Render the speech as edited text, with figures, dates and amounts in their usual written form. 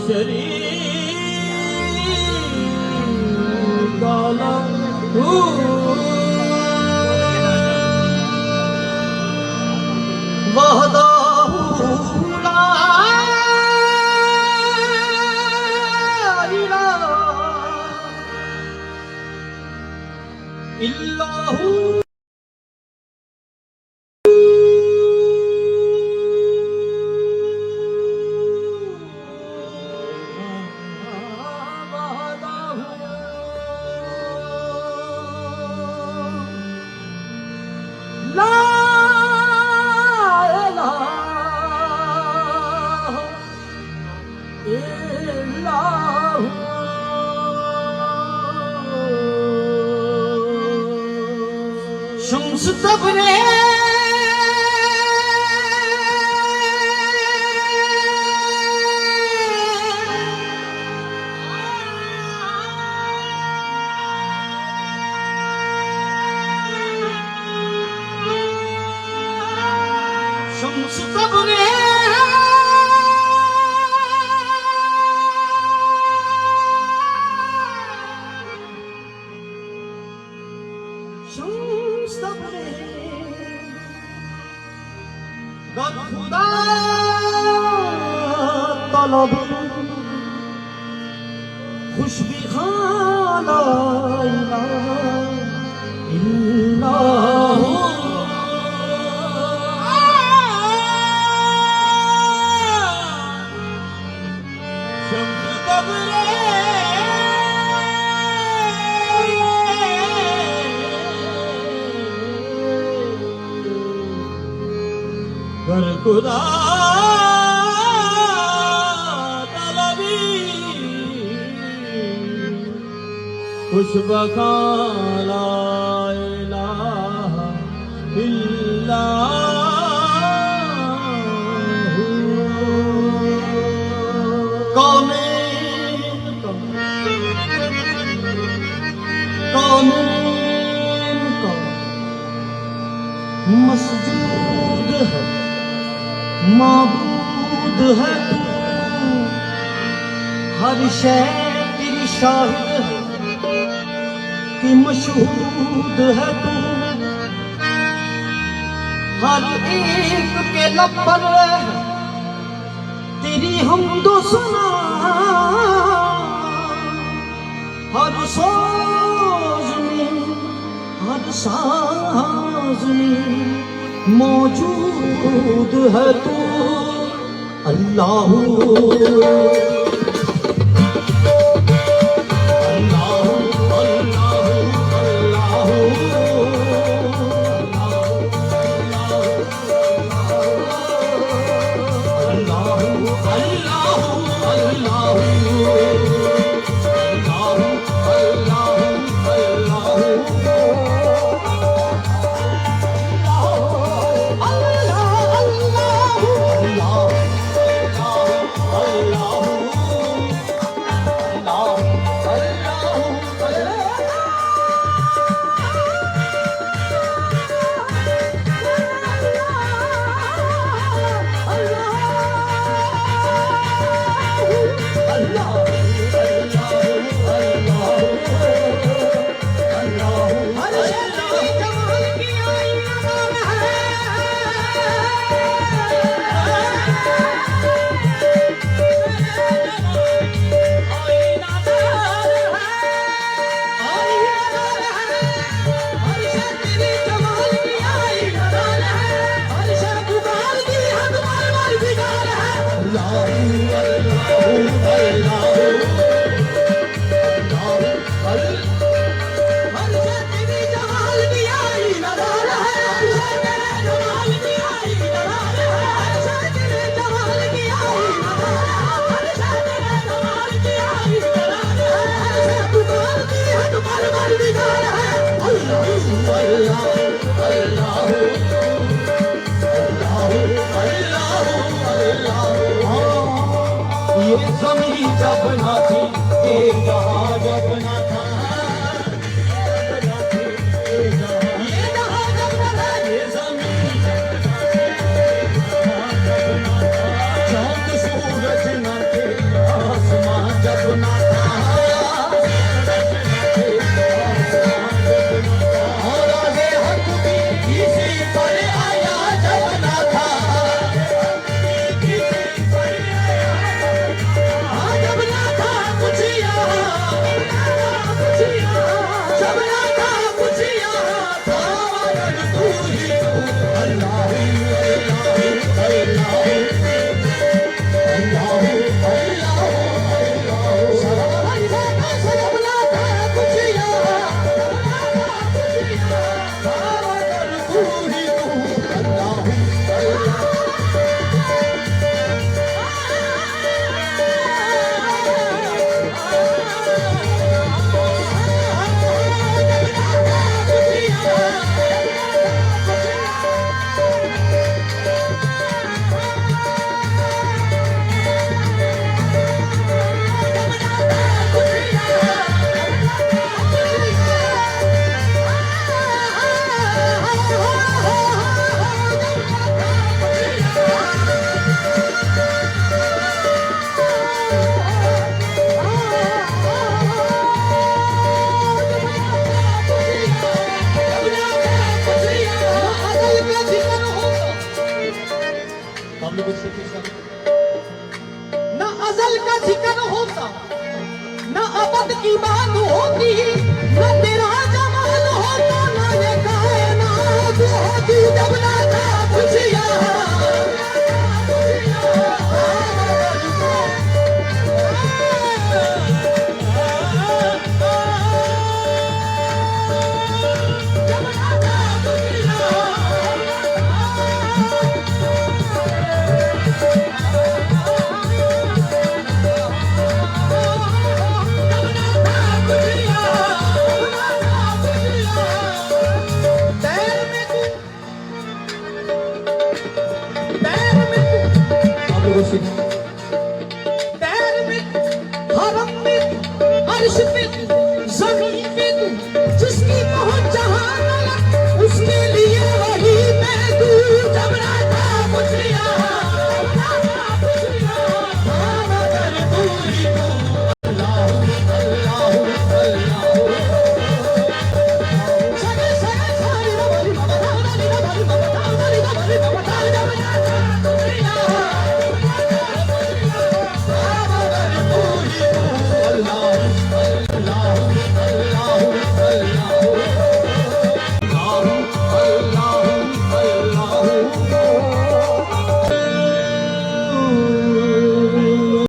शरीक लहू वहदहू ला इलाहा इल्लहू शम्स तबरे शम्स तबरे खुदा तलब खुशबी खाना इल्लल्लाहु शम्स तबरे गर खुदा तलबी खुशबू खाना इलाहा इल्लल्लाहु कौनेन का मसजूद है माबूद है तू हर शय तेरी शाहिद है कि मशहूद है तू हर एक के लब पर तेरी हमदो सना हर सोज में हर साज में मौजूद है तू अल्लाहू जमीन जब ना थी ये जहां जब ना था ये जहां जब ना था ये जमीन चांद सूरज न थे खुशियाँ सावन तू ही तू अल्लाह अल्लाह न अजल का जिक्र होता न अबद की बात होती न तेरा जमाल होता न ये कायनात होती जब ना था खुशियाँ हरम में अर्श पे जमीन पे तू जिसकी पहुंच जहां तलक उसके लिए वही मैं तू जब राता खुशियाँ तू ही तू सगे सगे सारी रवली बाबा दानी रवली बाबा दानी रवली बाबा दानी Allah